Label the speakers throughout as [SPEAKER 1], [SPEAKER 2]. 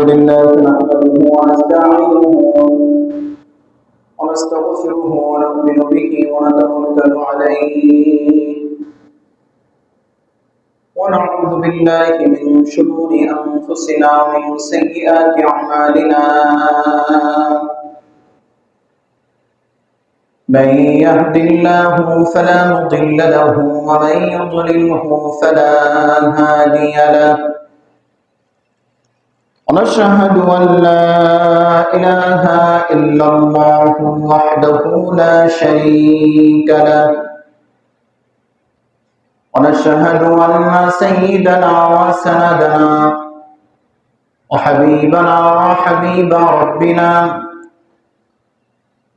[SPEAKER 1] لله نحمده ونستعينه ونستغفره ونؤمن به ونتوكل عليه ونعوذ بالله من شرور أنفسنا ومن سيئات أعمالنا من يهد الله فلا مضل له ومن يضلله فلا هادي له ونشهد أن لا إله إلا الله وحده لا شريك له ونشهد أن سيدنا وسندنا وحبيبنا وحبيب ربنا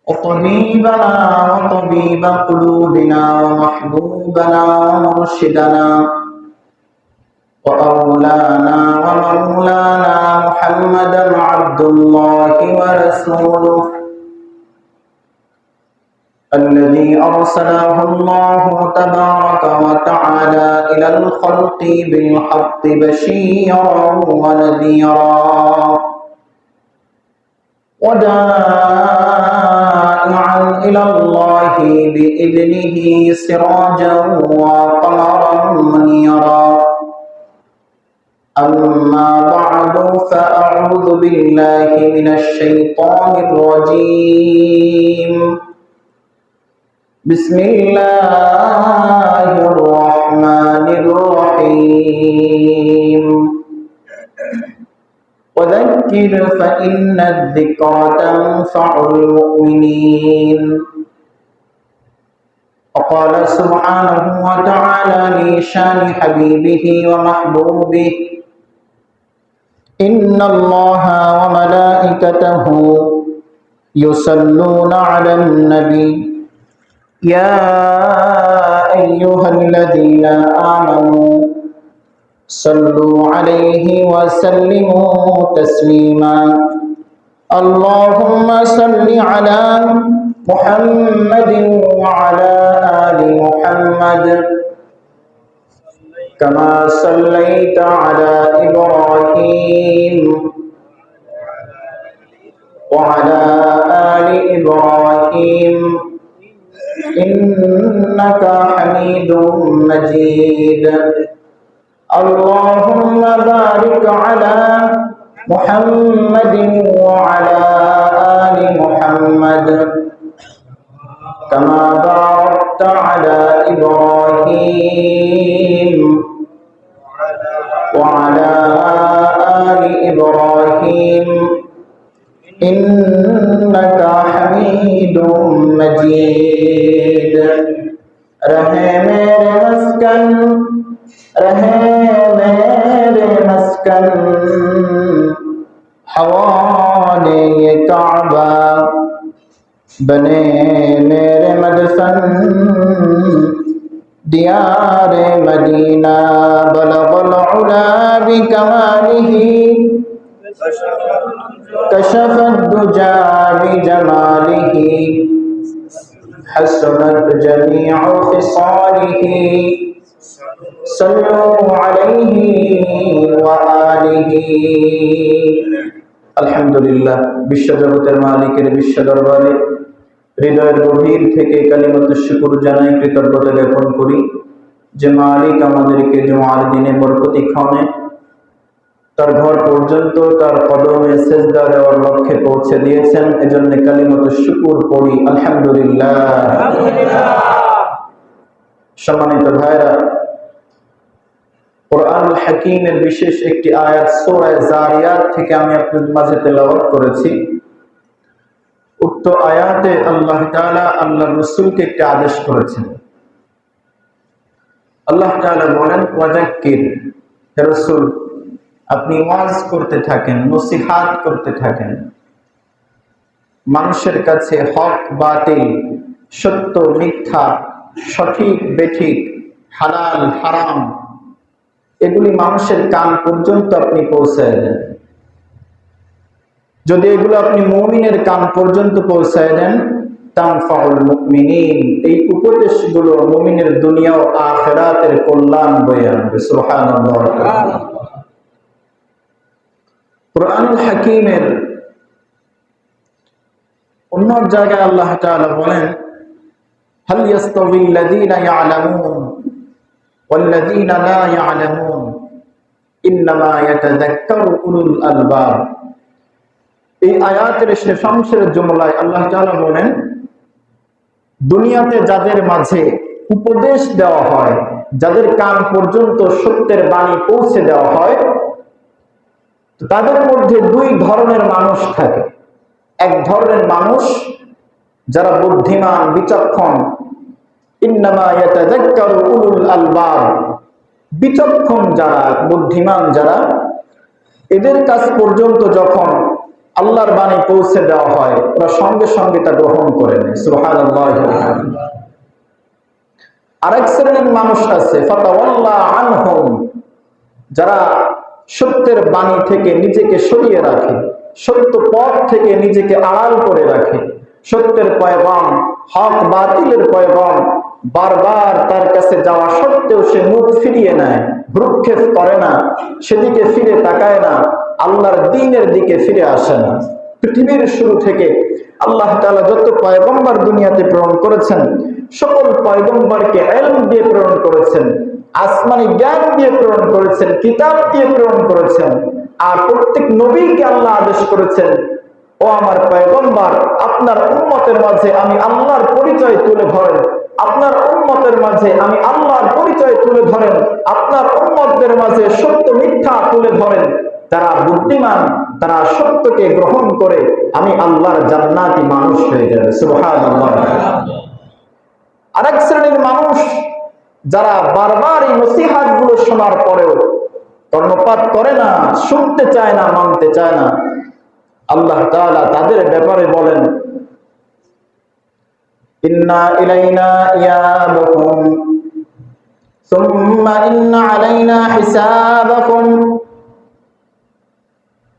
[SPEAKER 1] وطبيبنا وطبيب قلوبنا ومحبوبنا ومرشدنا وأولانا ومولانا محمدا عبد الله ورسوله الذي أرسله الله تبارك وتعالى إلى الخلق بالحق بشيرا ونذيرا وداعيا إلى الله بإذنه سراجا وقمرا منيرا أما بعد فأعوذ بالله من الشيطان الرجيم بسم الله الرحمن الرحيم وذكر فإن الذكرى تنفع المؤمنين وقال سبحانه وتعالى لشان حبيبه ومحبوبه إن الله وملائكته يصلون على النبي يا أيها الذين آمنوا صلوا عليه وسلموا تسليما اللهم صل على محمد وعلى آل محمد كما صليت على إبراهيم وعلى آل إبراهيم إنك حميد مجيد اللهم بارك على محمد وعلى آل محمد كما باركت على إبراهيم وعلى آل إبراهيم إنك حميد مجيد رہے میرے مسکن حوالے کعبہ بنے میرے مدفن دیار مدینہ بلغ العلا بکمالہ کشف الدجى بجماله حسنت جميع خصاله صلوا عليه وآله আলহামদুলিল্লাহ বিশ্বজগতের মালিকের বিশ্ব দরবারে হৃদয়ের গভীর থেকে কালিমাতুশ শুকর জানাই, কৃতজ্ঞতা জ্ঞাপন করি যে মালিক আমাদেরকে জুমার দিনে বরকতিক্ষণে তার ঘর পর্যন্ত তার কদমে সেজদা দেওয়ার লক্ষ্যে পৌঁছে দিয়েছেন। এজন্য কালিমাতুশ শুকর পড়ি আলহামদুলিল্লাহ। সম্মানিত ভাইরা, কুরআনুল হাকীমের বিশেষ একটি আয়াত সূরা যারিয়াত থেকে আমি আপনাদের মাঝে তেলাওয়াত করেছি। উক্ত আয়াতে আল্লাহ তাআলা আল্লাহর রাসূলকে একটি আদেশ করেছেন। আল্লাহ তাআলা বলেন, ওয়াযাক্কির, হে রাসূল আপনি ওয়াজ করতে থাকেন, নসিহত করতে থাকেন, মানুষের কাছে হক বাতিল, সত্য মিথ্যা, সঠিক বেঠিক, হালাল হারাম এগুলি মানুষের কান পর্যন্ত আপনি পৌঁছায় দেন। যদি এগুলো আপনি মুমিনের কান পর্যন্ত পৌঁছায় দেন, তানফাউল মুমিনিন, এই উপদেশগুলো মুমিনের দুনিয়া ও আখিরাতের কল্যাণ বয়ে আনবে। সুবহানাল্লাহ। কুরআনুল হাকীমের অন্য জায়গায় আল্লাহ তাআলা বলেন, হাল ইয়াস্তাবিল্লাযীনা ইয়ালামুন ওয়াল্লাযীনা লা ইয়ালামুন ইন্নামা ইয়াতাযাক্কারু উলুল আলবাব। এই আয়াতের শেষাংশের জুমলায় আল্লাহ তাআলা বলেন, দুনিয়াতে যাদের মাঝে উপদেশ দেওয়া হয়, যাদের কান পর্যন্ত সত্যের বাণী পৌঁছে দেওয়া হয়, তাদের মধ্যে দুই ধরনের মানুষ থাকে। এক ধরনের মানুষ যারা বুদ্ধিমান, বিচক্ষণ, ইন্নামা ইয়াতাযাক্কারু উলুল আলবাব, বিচক্ষণ যারা, বুদ্ধিমান যারা, এদের কাছ পর্যন্ত যখন আল্লাহর বাণী পৌঁছে দেওয়া হয়, ওরা সঙ্গে সঙ্গে তা গ্রহণ করে নেয়। সুবহানাল্লাহ। আরেক শ্রেণীর মানুষ আছে, ফাতাওয়াল্লা আনহুম, যারা সত্যের বাণী থেকে নিজেকে সরিয়ে রাখে, সত্য পথ থেকে নিজেকে আড়াল করে রাখে। সত্যের পয়গাম, হক বাতিলের পয়গাম বারবার তার কাছে যাওয়া সত্ত্বেও সে মুখ ফিরিয়ে নেয়, ভ্রুক্ষেপ করে না, সেদিকে ফিরে তাকায় না, আল্লাহর দ্বীনের দিকে ফিরে আসে না। পৃথিবীর শুরু থেকে আল্লাহ তাআলা যত পয়গম্বর দুনিয়াতে প্রেরণ করেছেন, সকল পয়গম্বরকে ইলম দিয়ে প্রেরণ করেছেন, আসমানি জ্ঞান দিয়ে প্রেরণ করেছেন, কিতাব দিয়ে প্রেরণ করেছেন। আর প্রত্যেক নবীকে আল্লাহ আদেশ করেছেন, ও আমার পয়গম্বর, আপনার উম্মতের মাঝে আমি আল্লাহর পরিচয় তুলে ধরেন, আপনার উম্মতের মাঝে আমি আল্লাহর পরিচয় তুলে ধরেন, আপনার উম্মতদের মাঝে সত্য মিথ্যা তুলে ধরেন। তারা বুদ্ধিমান, তারা সত্যকে গ্রহণ করে আমি আল্লাহর জান্নাতি মানুষ হয়ে যাবে। সুবহানাল্লাহ। আরেক শ্রেণীর মানুষ যারা বারবার এই নসিহত গুলো শোনার পরেও কর্ণপাত করে না, শুনতে চায় না, মানতে চায় না, আল্লাহ তাআলা তাদের ব্যাপারে বলেন, ইন্না ইলাইনা ইয়াবাকুম সুম্মা ইন্না আলাইনা হিসাবাকুম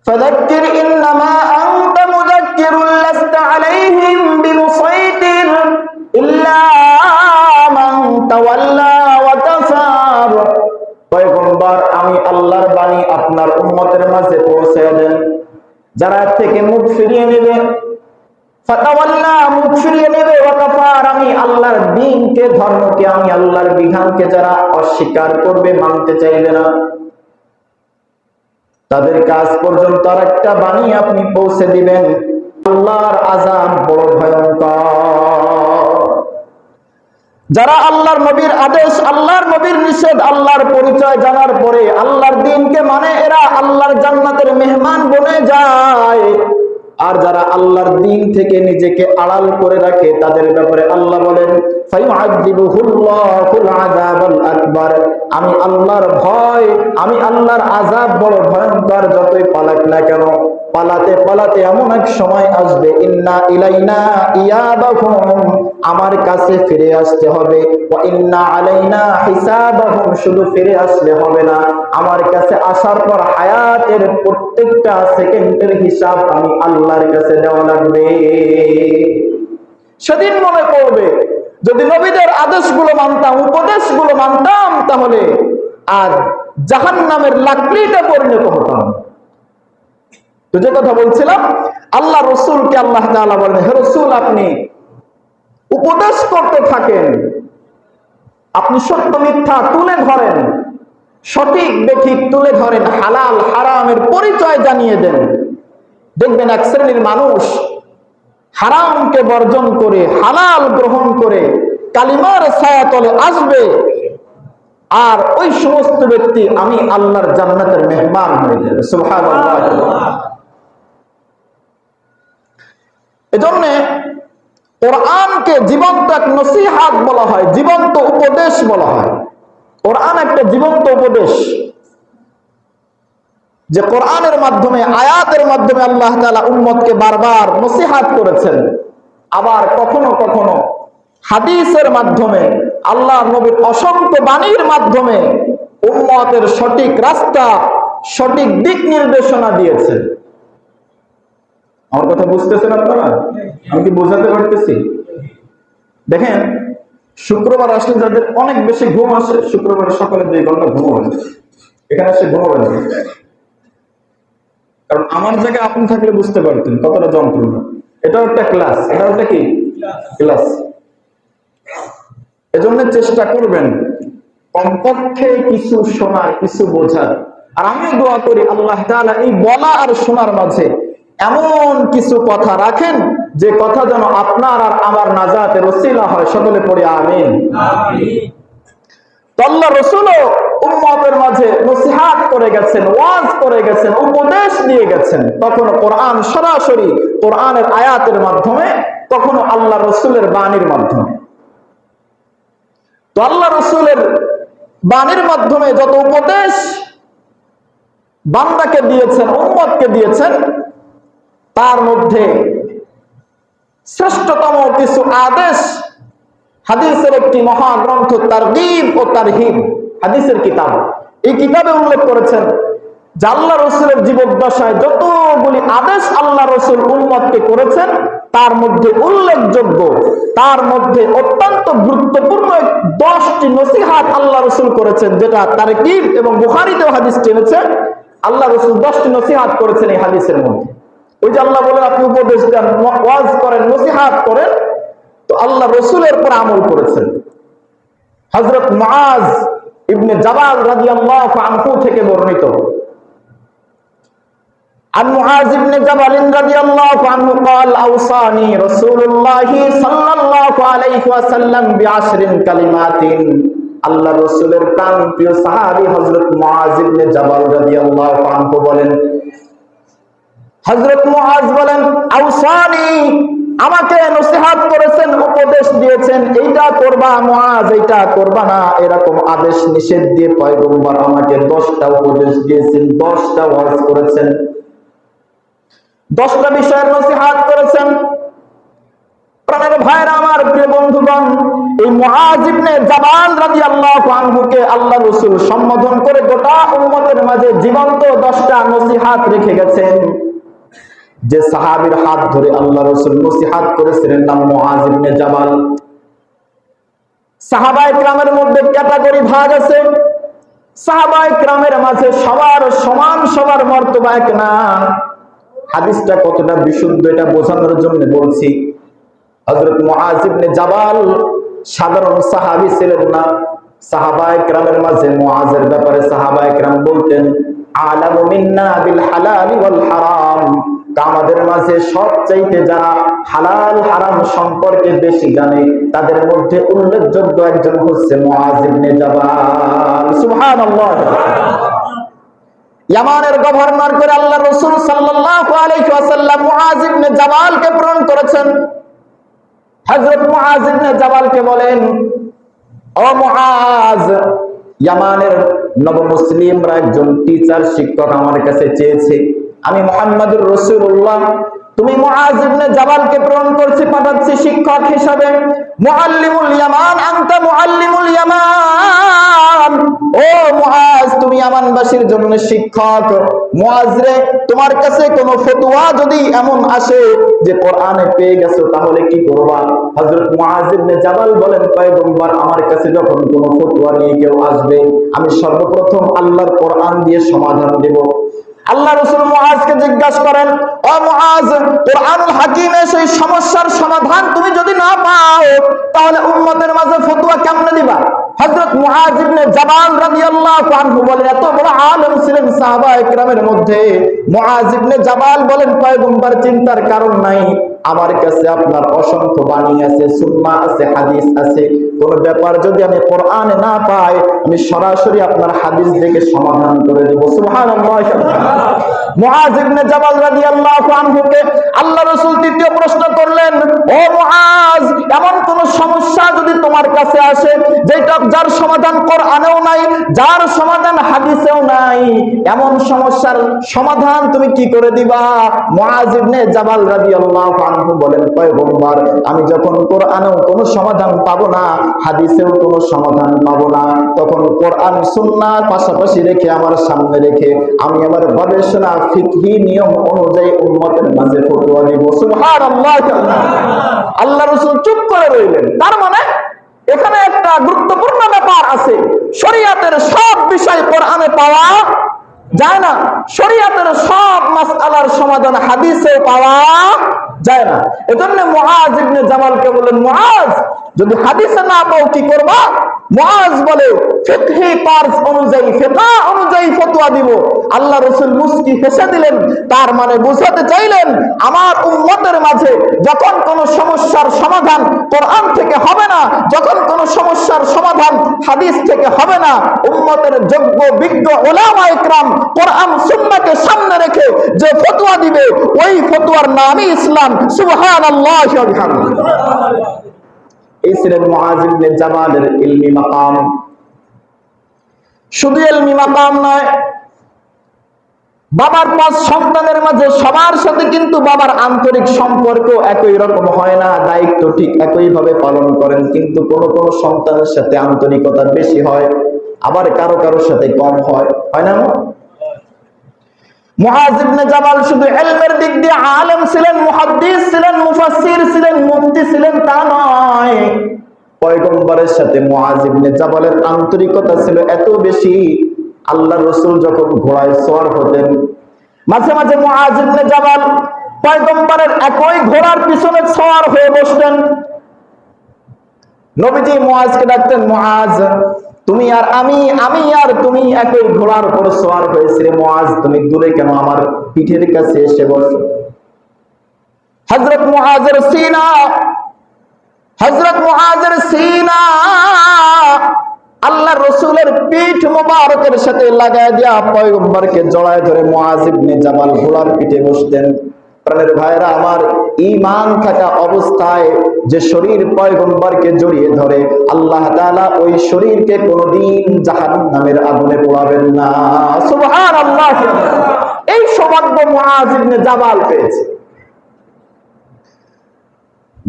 [SPEAKER 1] ফাযাক্কির ইন্নামা আনতা মুযাক্কিরুন লাস্তা আলাইহিম বিমুসাইতির ইল্লা মান তাওয়াল্লা ওয়া কাফার। পয়গম্বর, আমি আল্লাহর বাণী আপনার উম্মতের মাঝে পৌঁছে দেন, যারা থেকে মুখ ফিরিয়ে নেবে, ফাতাওয়াল্লা, মুখ ফিরিয়ে নেবে, ওয়া কাফার, আমি আল্লাহর দ্বীনকে, ধর্মকে, আমি আল্লাহর বিধানকে যারা অস্বীকার করবে, মানতে চাইবে না, তাদের কাজ পর্যন্ত আরেকটা বাণী আপনি পৌঁছে দিবেন, আল্লাহর আযাব বড় ভয়ঙ্কর। যারা আল্লাহর নবীর আদেশ, আল্লাহর নবীর নিষেধ, আল্লাহর পরিচয় জানার পরে আল্লাহর দ্বীনকে মানে, এরা আল্লাহর জান্নাতের মেহমান বনে যায়। আর যারা আল্লাহর দ্বীন থেকে নিজেকে আড়াল করে রাখে, তাদের ব্যাপারে আল্লাহ বলেন, ফায়ুআযিবুহুল্লাহুল আযাবাল আকবার, আমি আল্লাহর ভয়, আমি আল্লাহর আযাব বড় ভয়ঙ্কর। যতই পালাক না কেন, পালাতে পালাতে এমন এক সময় আসবে, ইন্না ইলাইনা ইয়াবাহুম, আমার কাছে ফিরে আসতে হবে, ওয়া ইন্না আলাইনা হিসাবাহুম, শুধু ফিরে আসলে হবে না, আমার কাছে আসার পর হায়াতের প্রত্যেকটা সেকেন্ডের হিসাব আমি আল্লাহর কাছে দেওয়া লাগবে। সেদিন মনে করবে, যদি নবীদের আদেশগুলো মানতাম, উপদেশগুলো মানতাম, তাহলে আর জাহান্নামের লাকড়িতে পরিণত হতাম। তো যে কথা বলছিলাম, আল্লাহ রসুলকে আল্লাহ তাআলা বলেন, হে রসুল, আপনি উপদেশ করতে থাকেন, আপনি সত্য মিথ্যা তুলে ধরেন, সঠিক বেঠিক তুলে ধরেন, হালাল হারামের পরিচয় জানিয়ে দেন। দেখবেন এক শ্রেণীর মানুষ হারামকে বর্জন করে হালাল গ্রহণ করে কালিমার ছায়াতলে আসবে, আর ওই সমস্ত ব্যক্তি আমি আল্লাহর জান্নাতের মেহমান হয়ে যাবে। সুবহানাল্লাহ। এজন্য কোরআনকে জীবন্ত এক নসিহত বলা হয়, জীবন্ত উপদেশ বলা হয়। কোরআন একটা জীবন্ত উপদেশ, যে কোরআনের মাধ্যমে, আয়াতের মাধ্যমে আল্লাহ তাআলা উম্মতকে বারবার নসিহত করেছেন। আবার কখনো কখনো হাদিসের মাধ্যমে, আল্লাহ নবীর অসংখ্য বাণীর মাধ্যমে উম্মতের সঠিক রাস্তা, সঠিক দিক নির্দেশনা দিয়েছেন। আমার কথা বুঝতেছেন আপনারা? আমি কি বোঝাতে পারতেছি? দেখেন, শুক্রবার আসলে যাদের অনেক বেশি ঘুম আসে, শুক্রবার সকালে 2 ঘন্টা ঘুমাবেন, এখানে এসে ঘুমাবেন, কারণ আমার জায়গায় আপনি থাকলে বুঝতে পারতেন কতটা যন্ত্রণা। এটাও একটা ক্লাস, এটাও একটা কি ক্লাস। এজন্য চেষ্টা করবেন কমপক্ষে কিছু শোনার, কিছু বোঝার। আর আমিও দোয়া করি আল্লাহ তাআলা এই বলা আর শোনার মাঝে এমন কিছু কথা রাখেন যে কথা যেন আপনার আর আমার নাজাতের ওসিলা হয়। সকলে পড়ি আমিন। তো আল্লাহ রাসূলও উম্মতের মাঝে নসিহত করে গেছেন, ওয়াজ করে গেছেন, উপদেশ দিয়ে গেছেন। তখন কোরআন সরাসরি কোরআনের আয়াতের মাধ্যমে, কখনো আল্লাহ রাসূলের বাণীর মাধ্যমে। তো আল্লাহ রাসূলের বাণীর মাধ্যমে যত উপদেশ বান্দাকে দিয়েছেন, উম্মতকে দিয়েছেন, তার মধ্যে শ্রেষ্ঠতম কিছু আদেশ হাদিসের একটি মহাগ্রন্থ তারগীব ও তারহিব হাদিসের কিতাব, এই কিতাবে উল্লেখ করেছেন যে আল্লাহ রাসূলের জীবদ্দশায় যতগুলি আদেশ আল্লাহ রাসূল উম্মতকে করেছেন, তার মধ্যে উল্লেখযোগ্য, তার মধ্যে অত্যন্ত গুরুত্বপূর্ণ 10টি নসিহত আল্লাহ রাসূল করেছেন, যেটা তারগীব এবং বুখারীতেও হাদিসটি এনেছে। আল্লাহ রাসূল 10টি নসিহত করেছেন এই হাদিসের মধ্যে। ওই যে আল্লাহ বলেন আপনি উপদেশ দেন, ওয়াজ করেন, নসিহত করেন, তো আল্লাহ রাসূলের উপর আমল করেছেন। হযরত মুআজ ইবনে জাবাল রাদিয়াল্লাহু আনহু থেকে বর্ণিত, عن معاذ بن جبل رضي الله عنه قال أوصاني رسول الله صلى الله عليه وسلم بعشر كلمات। আল্লাহ রাসূলের প্রাণ প্রিয় সাহাবী হযরত মুআজ ইবনে জাবাল রাদিয়াল্লাহু আনহু বলেন, হযরত মুআজ বলেন আওসানি, আমাকে নসিহত করেছেন, উপদেশ দিয়েছেন, এইটা করবা মুআজ, এইটা করবা না, এরকম আদেশ নিষেধ দিয়ে পয়গম্বর আমাকে 10টা উপদেশ দিয়েছেন, 10টা ওয়াজ করেছেন, 10টা বিষয়ের নসিহত করেছেন। প্রাণের ভাইরা আমার, প্রিয় বন্ধুগণ, এই মুআজ ইবনে জাবাল রাদিয়াল্লাহু আনহুকে আল্লাহ রাসূল সম্বোধন করে গোটা উম্মতের মাঝে জীবন্ত 10টা নসিহত রেখে গেছেন। যে সাহাবীর হাত ধরে আল্লাহ রাসূল নসিহত করেছিলেন নাম মুআজ ইবনে জাবাল। সাহাবায়ে কেরামের মধ্যে ক্যাটাগরি ভাগ আছে। সাহাবায়ে কেরামের মাঝে সবার সমান, সবার মর্তবা এক না। হাদিসটা কতটা বিশুদ্ধ এটা বোঝানোর জন্য বলছি। হযরত মুআজ ইবনে জাবাল সাধারণ সাহাবী ছিলেন না। সাহাবায়ে কেরামের মাঝে মুআজের ব্যাপারে সাহাবায়ে কেরাম বলতেন আলামু মিন্না বিল হালালি ওয়াল হারাম, আমাদের মাঝে সবচাইতে যারা হালাল হারাম সম্পর্কে বেশি জানে তাদের মধ্যে উল্লেখযোগ্য একজন হচ্ছে মুআজ ইবনে জাবাল। সুবহানাল্লাহ। ইয়ামানের গভর্নর করে আল্লাহ রাসূল সাল্লাল্লাহু আলাইহি ওয়াসাল্লাম মুআজ ইবনে জাবালকে প্রেরণ করেছেন। হযরত মুআজ ইবনে জাবালকে বলেন, ও মুআজ, ইয়ামানের নবমুসলিমরা একজন টিচার, শিক্ষক আমার কাছে চেয়েছে, আমি মুহাম্মদুর রাসূলুল্লাহ, তুমি মুআজ ইবনে জাবালকে প্রেরণ করছি, পাঠাচ্ছি শিক্ষক হিসাবে। মুআল্লিমুল ইয়ামান, আনতা মুআল্লিমুল ইয়ামান, ও মুআজ, তুমি ইয়ামানবাসীর জন্য শিক্ষক। মুআজ রে, তোমার কাছে কোনো ফতোয়া যদি এমন আসে যে কোরআনে পেয়ে গেছো, তাহলে কি করবা? হযরত মুআজ ইবনে জাবাল বলেন, পয়গম্বর, আমার কাছে যখন কোনো ফতোয়া নিয়ে কেউ আসবে, আমি সর্বপ্রথম আল্লাহর কোরআন দিয়ে সমাধান দেব। আল্লাহ রাসূল মুআজকে জিজ্ঞাসা করেন, ও মুআজ, কোরআনুল হাকিমে সেই সমস্যার সমাধান তুমি যদি না পাও, তাহলে উম্মতের মাঝে ফতোয়া কেমনে দিবা? হযরত মুআজ ইবনে জাবাল রাদিয়াল্লাহু আনহু বলেন, এত বড় আলেম ছিলেন সাহাবায়ে কেরামের মধ্যে। মুআজ ইবনে জাবাল বলেন, পয়গম্বর, চিন্তার কারণ নাই, আমার কাছে আপনার অসংখ্য বাণী আছে, সুন্নাহ আছে, হাদিস আছে। কোন ব্যাপার যদি আমি কোরআনে না পাই, আমি সরাসরি আপনার হাদিস থেকে সমাধান করে দেব। সুবহানাল্লাহ। মুআজ ইবনে জাবাল রাদিয়াল্লাহু আনহুকে আল্লাহ রাসূল তৃতীয় প্রশ্ন করলেন, ও মুআজ, এমন কোন সমস্যা যদি তোমার কাছে আসে যেটা যার সমাধান কোরআনেও নাই, যার সমাধান হাদিসেও নাই, এমন সমস্যার সমাধান তুমি কি করে দিবা? মুআজ ইবনে জাবাল রাদিয়াল্লাহু আনহু বলেন, পয়গম্বর, আমি যখন কোরআনেও কোনো সমাধান পাবো না, হাদিসেও কোনো সমাধান পাবো না, তখন কোরআন সুন্নাহ পাশাপাশি রেখে, আমার সামনে রেখে, আমি আমার গবেষণা ফিকহি নিয়ম অনুযায়ী উম্মতের মাঝে ফতোয়া দিব। সুবহানাল্লাহ। আল্লাহ রাসূল চুপ করে রইলেন। তার মানে এখানে একটা গুরুত্বপূর্ণ ব্যাপার আছে, শরীয়তের সব বিষয় কোরআনে পাওয়া
[SPEAKER 2] যায় না। শরীয়তের সব মাসআলার সমাধান হাদিসে পাওয়া যায় না। এজন্য মুআজ ইবনে জামালকে বলেন, মুআজ যদি হাদিসে না পাও কি করবা? মুআজ বলে, ফিকহি তার্জ অনুযায়ী, ফিকহ অনুযায়ী ফতোয়া দিব। আল্লাহ রাসূল মুস্কি হেসে দিলেন। তার মানে বোঝাতে চাইলেন, আমার উম্মতের মাঝে যখন কোন সমস্যার সমাধান কোরআন থেকে হবে না, যখন কোন সমস্যার সমাধান হাদিস থেকে হবে না, উম্মতের যোগ্য বিজ্ঞ উলামা ইকরাম কোরআন সুন্নাহকে সামনে রেখে যে ফতোয়া দিবে, ওই ফতোয়ার নামই ইসলাম। সুবহানাল্লাহি ওয়া বিহামদিহি। এই ছিলেন মুআজ ইবনে জামালের ইলমি মাকাম। শুধু ইলমি মাকাম নয়, বাবার 5 সন্তানের মাঝে সবার সাথে কিন্তু বাবার আন্তরিক সম্পর্ক একই রকম হয় না, দায়িত্ব ঠিক একই ভাবে পালন করেন, কিন্তু কোন কোন সন্তানের সাথে আন্তরিকতা বেশি হয়, আবার কারো কারো সাথে কম হয়, হয় না? মুআজ ইবনে জামাল শুধু ইলমের দিক দিয়ে আলেম ছিলেন, মুহাদ্দিস ছিলেন, মুফাসসির ছিলেন, মুফতি ছিলেন তা নয়। পয়গম্বরের সাথে মুআজ ইবনে জামালের আন্তরিকতা ছিল এত বেশি, আল্লাহর রাসূল যখন ঘোড়ায় সওয়ার হতেন, মাঝে মাঝে মুআজ ইবনে জামাল পয়গম্বরের একই ঘোড়ার পিছনে সওয়ার হয়ে বসতেন। নবীজি মুআজকে ডাকতেন, মুআজ তুমি আর আমি আর তুমি একই ঘোড়ার উপর সওয়ার হয়েছিলে, মুআজ তুমি দূরে কেন, আমার পিঠের কাছে এসে বসো। হযরত মুআজের সিনা আল্লাহ রাসূলের পিঠ মোবারকের সাথে লাগায় দিয়া পয়গম্বরকে জড়ায় ধরে মুআজ ইবনে জামাল ঘোড়ার পিঠে বসতেন। প্রাণের ভাইরা আমার, ঈমান থাকা অবস্থায় যে শরীর পয়গম্বরকে জড়িয়ে ধরে, আল্লাহ তাআলা ওই শরীরকে কোনদিন জাহান্নামের আগুনে পোড়াবেন না। সুবহানাল্লাহ। এই সৌভাগ্য মুআজ ইবনে জামাল পেয়েছে।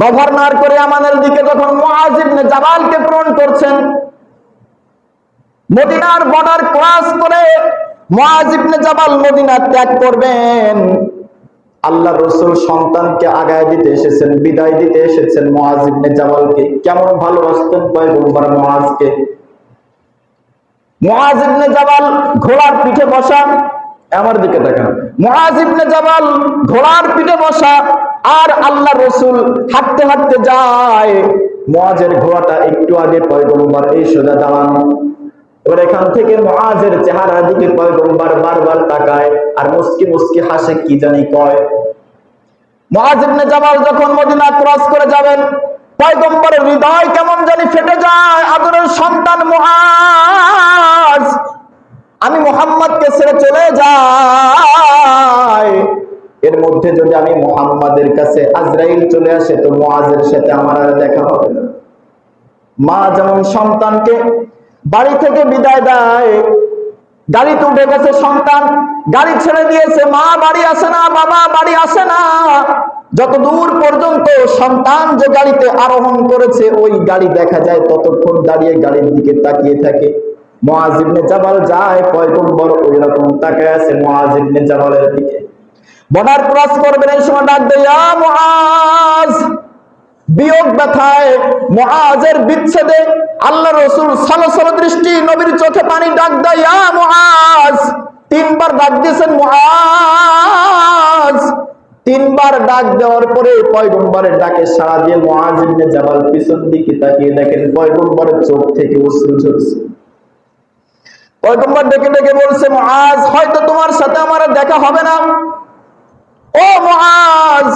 [SPEAKER 2] গভর্নর করে আমাদের দিকে যখন মুআজ ইবনে জামালকে প্রেরণ করছেন, মদিনার বর্ডার ক্রস করে মুআজ ইবনে জামাল মদিনা ত্যাগ করবেন। আল্লাহ রাসূল সন্তানকে আগায় দিতে এসেছেন, বিদায় দিতে এসেছেন মুআজ ইবনে জামালকে। কেমন ভালোবাসতেন পয়গম্বর মুআজকে। মুআজ ইবনে জামাল ঘোড়ার পিঠে বসা, আমার দিকে তাকান, মুআজ ইবনে জামাল ঘোড়ার পিঠে বসা, আর আল্লাহ রাসূল হাঁটতে হাঁটতে যায়, মুআজের ঘোড়াটা একটু আগে পয়গম্বর এই সোজা দাঁড়ানো। এবার এখান থেকে মুআজের চেহারার দিকে পয়গম্বর বারবার তাকায় আর মুস্কি মুস্কি হাসে, কি জানি কয়। মুআজ ইবনে জামাল যখন মদিনা ক্রস করে যাবেন, পয়গম্বরের হৃদয় কেমন জানি ফেটে যায়। আদরের সন্তান মুআজ, আমি মুহাম্মদকে ছেড়ে চলে যাই, এর মধ্যে যদি আমি মুহাম্মাদের কাছে আজরাইল চলে আসে তো মুআজের সাথে আমার আর দেখা হবে না। মা যেমন সন্তানকে বাড়ি থেকে বিদায় দেয়, গাড়িতে উঠে গেছে সন্তান, গাড়ি ছেড়ে দিয়েছে, মা বাড়ি আসে না, বাবা বাড়ি আসে না, যত দূর পর্যন্ত সন্তান যে গাড়িতে আরোহণ করেছে ওই গাড়ি দেখা যায়, ততক্ষণ দাঁড়িয়ে গাড়ির দিকে তাকিয়ে থাকে। মুআজ ইবনে জামাল যায়, পয়গম্বর ওই রকম তাকায় আছে মুআজ ইবনে জামালের দিকে। বর্ডার ক্রস করবেন, এই সময় ডাক দেয়, ইয়া মুআজ। বিয়োগ ব্যথায়, মুআজের বিচ্ছেদে আল্লাহ রাসূল সলসল দৃষ্টি, নবীর চোখে পানি, ডাক দেয়, ইয়া মুআজ। 3 বার ডাক দিয়েছেন মুআজ। 3 বার ডাক দেওয়ার পরে পয়গম্বরের ডাকে সাড়া দিয়ে মুআজ ইবনে জামাল পিছন দিকে তাকিয়ে দেখেন পয়গম্বরের চোখ থেকে অশ্রু ঝরছে। পয়গম্বর ডেকে ডেকে বলছে, মুআজ হয়তো তোমার সাথে আমার দেখা হবে না। ও মুআজ,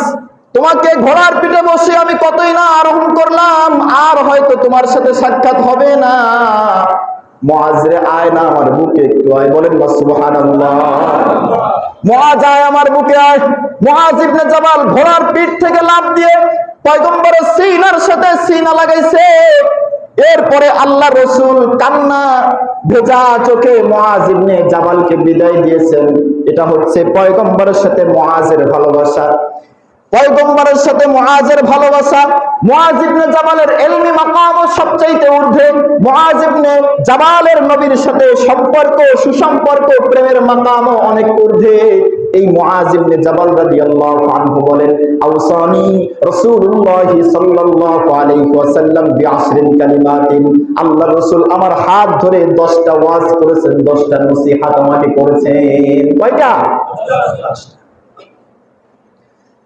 [SPEAKER 2] তোমাকে ঘোড়ার পিঠে বসে আমি কতই না আরোহণ করলাম, আর হয়তো তোমার সাথে সাক্ষাৎ হবে না। মুআজ রে, আয় না আমার বুকে একটু আয়, বলেন না সুবহানাল্লাহ। মুআজ আয় আমার বুকে আয়। মুআজ ইবনে জামাল ঘোড়ার পিঠ থেকে লাফ দিয়ে পয়গম্বরের সিনার সাথে সিনা লাগাইছে। এরপরে আল্লাহ রাসূল কান্না ভেজা চোখে মুআজ ইবনে জামালকে বিদায় দিয়েছেন। এটা হচ্ছে পয়গম্বরের সাথে মুআজের ভালোবাসা। পয়গম্বরের সাথে মুআজের ভালোবাসা, মুআজ ইবনে জাবালের ইলমি মাকামও সবচাইতে ঊর্ধ্বে, মুআজ ইবনে জাবালের নবীর সাথে সম্পর্ক, সুসম্পর্ক, প্রেমের মাকামও অনেক ঊর্ধ্বে। এই মুআজ ইবনে জাবাল রাদিয়াল্লাহু আনহু বলেন, আওসানি রাসূলুল্লাহ সাল্লাল্লাহু আলাইহি ওয়াসাল্লাম বিআশরিন কালিমাতিন, আল্লাহর রাসূল আমার হাত ধরে 10টা ওয়াজ করেছেন, 10টা নসিহত আমাকে করেছেন। কয়টা?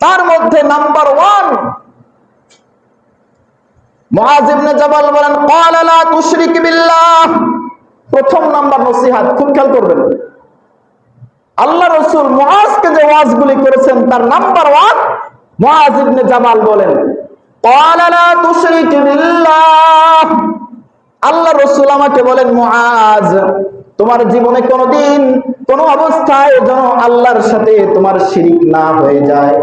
[SPEAKER 2] তার মধ্যে নাম্বার 1 মুআজ ইবনে জাবাল বলেন, ক্বালা লা তুশরিক বিল্লাহ। প্রথম নাম্বার নসিহত, খুব খেয়াল করবেন। আল্লাহ রাসূল মুআজকে যে ওয়াজগুলি করেছেন তার নাম্বার 1 মুআজ ইবনে জাবাল বলেন, ক্বালা লা তুশরিক বিল্লাহ। আল্লাহ রাসূল আমাকে বলেন, মুআজ তোমার জীবনে কোনোদিন কোনো অবস্থায় যেন আল্লাহর সাথে তোমার শিরিক না হয়ে যায়।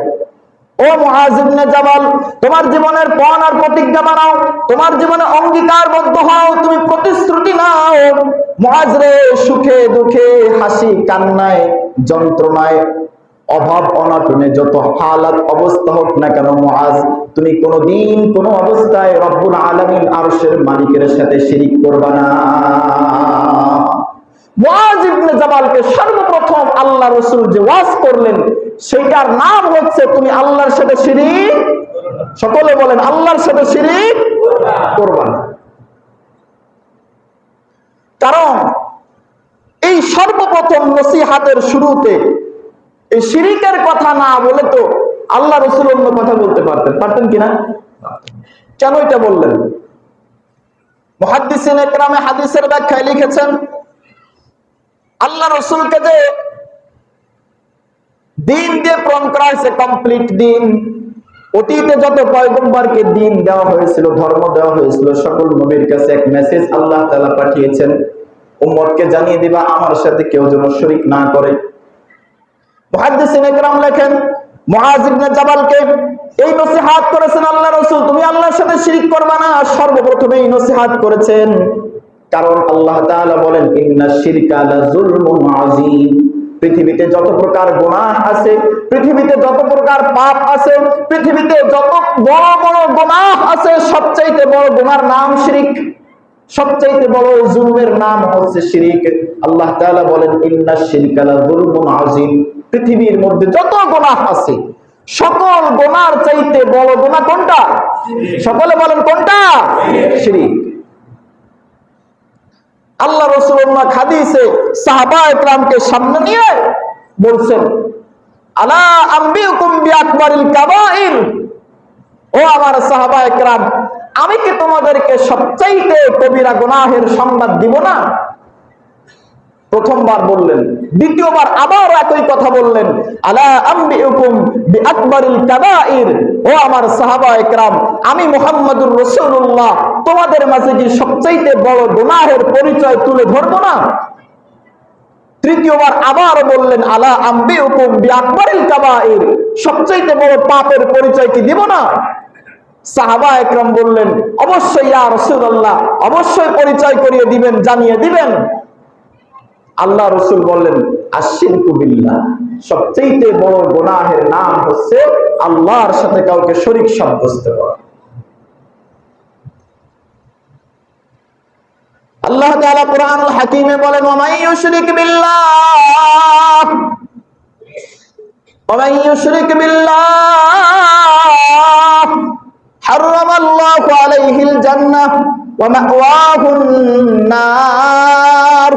[SPEAKER 2] ও মুআজ ইবনে জাবাল, তোমার জীবনের পণ আর প্রতিজ্ঞা বানাও, তোমার জীবনে অঙ্গীকারবদ্ধ হও, তুমি প্রতিশ্রুতি নাও। মুআজ রে, সুখে দুঃখে, হাসি কান্নায়, যন্ত্রণায়, অভাব অনাটনে যত হালাত অবস্থা হোক না কেন, মুআজ তুমি কোনোদিন কোনো অবস্থায় রব্বুল আলামিন আরশের মালিকের সাথে শিরিক করবা না। মুআজ ইবনে জাবালকে সর্বপ্রথম আল্লাহ রাসূল যে ওয়াজ করলেন সেটার নাম হচ্ছে তুমি আল্লাহর সাথে শিরিক, সকলে বলেন আল্লাহর সাথে শিরিক করবা না। কারণ এই সর্বপ্রথম নসিহতের শুরুতে এই শিরিকের কথা না বলে তো আল্লাহ রাসূল অন্য কথা বলতে পারতেন কিনা? কেন এটা বললেন? মুহাদ্দিসিন ইকরামে হাদিসের ব্যাখ্যায় লিখেছেন, আল্লাহ রাসূলকে যে দিন দিয়ে প্রেরণ করা হয়েছে, কমপ্লিট দিন, অতীতে যত পয়গম্বরকে দিন দেওয়া হয়েছিল, ধর্ম দেওয়া হয়েছিল, সকল নবীর কাছে এক মেসেজ আল্লাহ তাআলা পাঠিয়েছেন, উম্মতকে জানিয়ে দিবা আমার সাথে কেউ যেন শরীক না করে। মুহাদ্দিসিন ইকরাম লেখেন, মুআজ ইবনে জাবালকে এই নসিহত করেছেন আল্লাহ রাসূল, তুমি আল্লাহর সাথে শিরিক করবে না, সর্বপ্রথমে এই নসিহত করেছেন। কারণ আল্লাহ তাআলা বলেন, ইন্নাশ শিরকা লাযুলমুন আযীম। পৃথিবীতে যত প্রকার গুনাহ আছে, পৃথিবীতে যত প্রকার পাপ আছে, পৃথিবীতে যত বড় বড় গুনাহ আছে, সবচেয়ে বড় গুনার নাম শিরিক, সবচেয়ে বড় জুলমের নাম হচ্ছে শিরিক। আল্লাহ তাআলা বলেন, ইন্নাশ শিরকা লাযুলমুন আযীম। পৃথিবীর মধ্যে যত গুনাহ আছে, সকল গুনার চাইতে বড় গুনাহ কোনটা? সকলে বলেন কোনটা? শিরিক। আল্লাহ রাসূল হাদিসে সাহাবায়ে কেরামকে সামনে নিয়ে বলছেন, আলা আম্বিউকুম বিআকবারিল কাবাইর। ও আমার সাহাবায়ে কেরাম, আমি কি তোমাদেরকে সবচাইতে কবিরা গুনাহের সংবাদ দিব না? প্রথমবার বললেন, দ্বিতীয়বার আবার একই কথা বললেন, আলা আম্বিউকুম বিআকবারিল কাবাইর। ও আমার সাহাবায়ে কেরাম, আমি মুহাম্মদুর রাসূলুল্লাহ তোমাদের মাঝে কি সবচাইতে বড় গুনাহের পরিচয় তুলে ধরব না? তৃতীয়বার আবার বললেন, আলা আম্বিউকুম বিআকবারিল কাবাইর। সবচাইতে বড় পাপের পরিচয় কি দিব না? সাহাবায়ে কেরাম বললেন, অবশ্যই ইয়া রাসূলুল্লাহ, অবশ্যই পরিচয় করিয়ে দিবেন, জানিয়ে দিবেন। আল্লাহ রাসূল বললেন, আশরিকু বিল্লাহ। সবচেয়ে বড় গুনাহের নাম হচ্ছে আল্লাহর সাথে কাউকে শরীক সাব্যস্ত করা। আল্লাহ তাআলা কুরআনুল হাকিমে বলেন, ওয়া মান ইউশরিক বিল্লাহ, ওয়া মান ইউশরিক বিল্লাহ হারামাল্লাহু আলাইহিল জান্নাহ ওয়া মাওয়াহুন নার।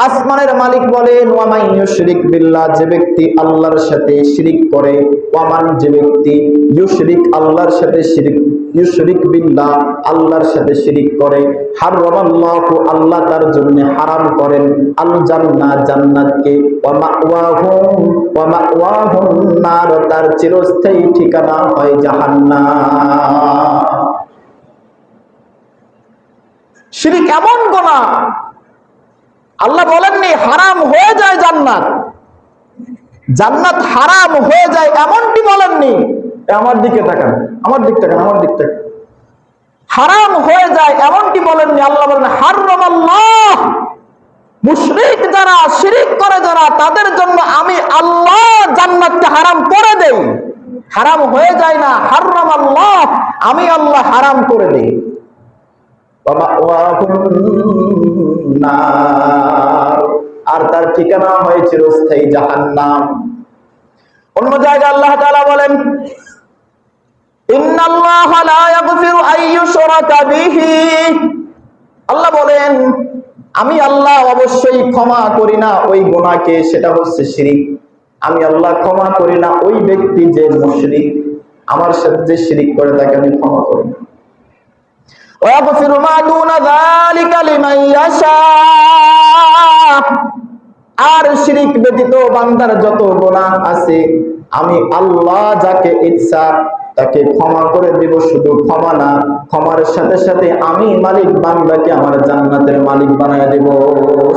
[SPEAKER 2] আসমানের মালিক বলেন, ওয়া মান ইউশরিক বিল্লাহ, যে ব্যক্তি আল্লাহর সাথে শিরিক করে, ওয়া মান, যে ব্যক্তি, ইউশরিক আল্লাহর সাথে শিরিক, ইউশরিক বিল্লাহ আল্লাহর সাথে শিরিক করে, হারামাল্লাহু, আল্লাহ তার জন্য হারাম করেন, আল জান্নাহ, জান্নাতকে, ওয়া মাওয়াহুন নার, তার চিরস্থায়ী ঠিকানা হয় জাহান্নাম। শিরিক এমন গুনাহ, আল্লাহ বলেননি হারাম হয়ে যায় জান্নাত, জান্নাত হারাম হয়ে যায় এমনটি বলেননি। আমার দিকে তাকান, আমার দিক তাকান, আমার দিক তাকান। হারাম হয়ে যায় এমনটি বলেননি। আল্লাহ বলেন, হারামাল্লাহ, মুশরিক যারা, শিরিক করে যারা, তাদের জন্য আমি আল্লাহ জান্নাতকে হারাম করে দেই। হারাম হয়ে যায় না, হারাম আল্লাহ, আমি আল্লাহ হারাম করে দিই। আর তার ঠিকানা হয় চিরস্থায়ী জাহান্নাম। অন্য জায়গায় আল্লাহ তাআলা বলেন, ইন্নাল্লাহা লা ইয়াগফিরু আন ইউশরাকা বিহি, আল্লাহ বলেন আমি আল্লাহ অবশ্যই ক্ষমা করি না ওই গুনাহকে, সেটা হচ্ছে শিরক। আমি আল্লাহ ক্ষমা করি না ওই ব্যক্তি যে মুশরিক, আমার সাথে যে শিরক করে তাকে আমি ক্ষমা করি না। ওয়া ইয়াগফিরু মা দুনা যালিকা লিমান ইয়াশা, আর শিরক ব্যতীত বান্দার যত গুনাহ আছে আমি আল্লাহ যাকে ইচ্ছা তাকে ক্ষমা করে দিব। শুধু ক্ষমা না, ক্ষমার সাথে সাথে আমি মালিক বান্দাকে আমার জান্নাতের মালিক বানায় দেব।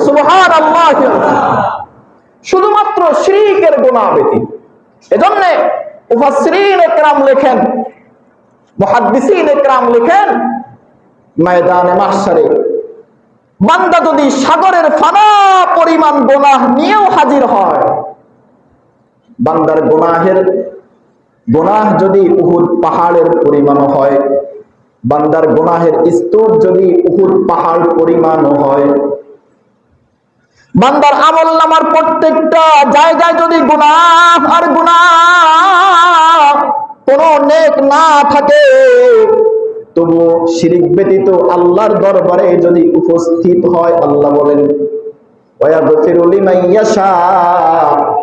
[SPEAKER 2] সুবহানাল্লাহ। শুধুমাত্র শিরকের গুনাহ ব্যতীত। এজন্য মুফাসসিরিন ইকরাম লেখেন, মুহাদ্দিসিন ইকরাম লেখেন, ময়দানে মাহশারে বান্দা যদি সাগরের ফানা পরিমাণ গুনাহ নিয়েও হাজির হয়, বান্দার গুনাহ যদি উহুদ পাহাড়ের পরিমাণ হয়, বান্দার গুনাহের স্তর যদি উহুদ পাহাড় পরিমাণ হয়, বান্দার আমলনামার প্রত্যেকটা জায়গায় যদি গুনাহ আর গুনাহ, কোন নেক না থাকে, তবু শিরক ব্যতীত আল্লাহর দরবারে যদি উপস্থিত হয়, আল্লাহ বলেন ওয়ায়াগফিরু লিমান ইয়াশা,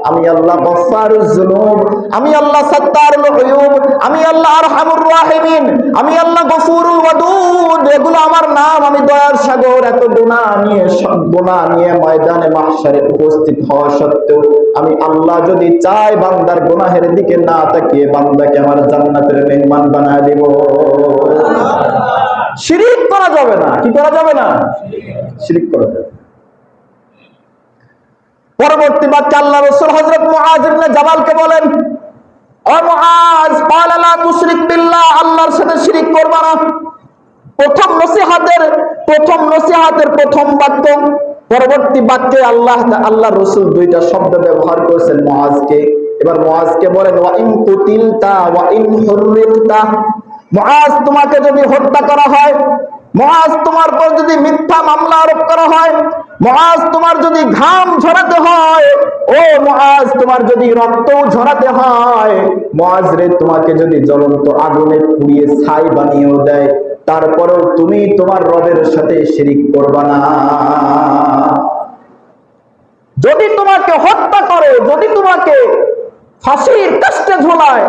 [SPEAKER 2] আমি আল্লাহ গফফারুজ যুনুব, আমি আল্লাহ সাত্তারুল উয়ুব, আমি আল্লাহ আরহামুর রাহিমিন, আমি আল্লাহ গফুরুল ওয়াদুদ, এগুলো আমার নাম। আমি দয়ার সাগর। এত গুনাহ নিয়ে, সব গুনাহ নিয়ে ময়দানে মাহশারে উপস্থিত হওয়া সত্ত্বেও আমি আল্লাহ যদি চাই বান্দার গুনাহের দিকে না তাকিয়ে বান্দাকে আমার জান্নাতের মেহমান বানায় দেব। শিরক করা যাবে না। কি করা যাবে না? শিরক করা যাবে। পরবর্তী বাক্যে আল্লাহ রাসূল হযরত মুআয ইবনে জাবালকে বলেন, ও মুআয, ক্বালা লা তুশরিক বিল্লাহ, আল্লাহর সাথে শিরক করবা না। প্রথম নসিহতের প্রথম বাক্য। পরবর্তী বাক্যে আল্লাহ রাসূল দুইটা শব্দ ব্যবহার করেছেন মুআযকে। এবার মুআযকে বলেন, ওয়া ইন কুতিলতা ওয়া ইন হুররিকতা, মুআয তোমাকে যদি হত্যা করা হয়, মুআয তোমার উপর যদি মিথ্যা মামলা আরোপ করা হয়, মুআয তোমার যদি ঘাম ঝরাতে হয়, ও মুআয তোমার যদি রক্ত ঝরাতে হয়, মুআয রে তোমাকে যদি জ্বলন্ত আগুনে পুড়িয়ে ছাই বানিয়েও দেয়, তারপরেও তুমি তোমার রবের সাথে শিরক করবা না। যদি তোমাকে হত্যা করে, যদি তোমাকে ফাঁসির কাস্টে ঝোলায়,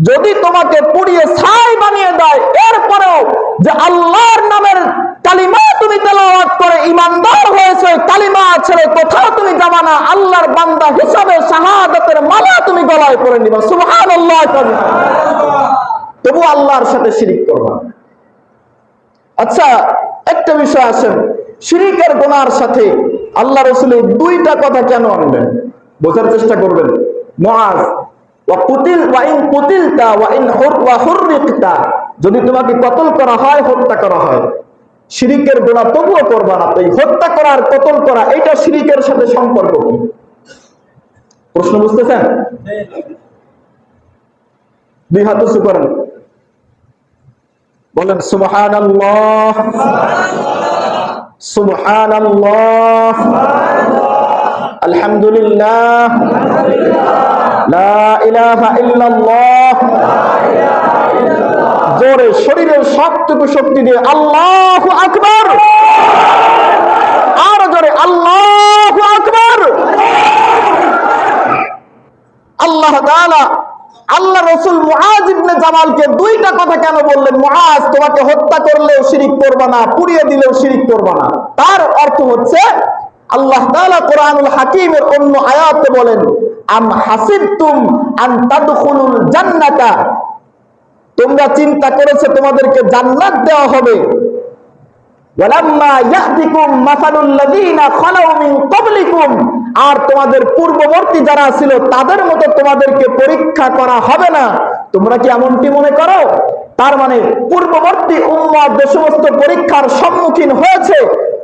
[SPEAKER 2] যদি তোমাকে পুড়িয়ে ছাই বানিয়ে দেয়, এরপরেও যে আল্লাহর নামের কালিমা তুমি তেলাওয়াত করে ইমানদার হয়েছে, কালিমা ছেড়ে কোথাও তুমি যাবা না, আল্লাহর বান্দা হিসাবে শাহাদাতের মালা তুমি গলায় পরে নিবা। সুবহানাল্লাহ। তবু আল্লাহর সাথে শিরক করবা। আচ্ছা, একটা বিষয় আসেন, শিরকের গুনাহর সাথে আল্লাহ রাসূল দুইটা কথা কেন আনলেন? বোঝার চেষ্টা করবেন। মুআয, যদি তোমাকে কতল করা হয়, হত্যা করা হয়, শিরকের গুনাহ তবুও করবা না। তাই হত্যা করা আর কতল করা, এটা শিরকের সাথে সম্পর্ক কি? প্রশ্ন বুঝতেছেন? দুই হাত উঁচু করেন, বলেন সুবহানাল্লাহ, সুবহানাল্লাহ, আলহামদুলিল্লাহ, লা ইলাহা ইল্লাল্লাহ। জোরে শরীরের সবটুকু শক্তি দিয়ে আল্লাহু আকবার। আর জোরে আল্লাহু আকবার। আল্লাহ তাআলা আল্লাহ রাসূল মুআয ইবনে জামালকে দুইটা কথা কেন বললেন? মুআয, তোমাকে হত্যা করলেও শিরক করবা না, পুড়িয়ে দিলেও শিরক করবা না। তার অর্থ হচ্ছে আল্লাহ তাআলা কোরআনুল হাকিমের অন্য আয়াতে বলেন, আম হাসিবতুম আন তাদখুলুল জান্নাতা, তোমরা চিন্তা করেছো তোমাদেরকে জান্নাত দেওয়া হবে। ওয়ালাম্মা ইয়াতিকুম মাসালুল লাযিনা খালাউ মিন ক্বাবলিকুম, আর তোমাদের পূর্ববর্তী যারা ছিল তাদের মতো তোমাদেরকে পরীক্ষা করা হবে না। তোমরা কি এমনটি মনে করো? তার মানে পূর্ববর্তী উম্মত যে সমস্ত পরীক্ষার সম্মুখীন হয়েছে,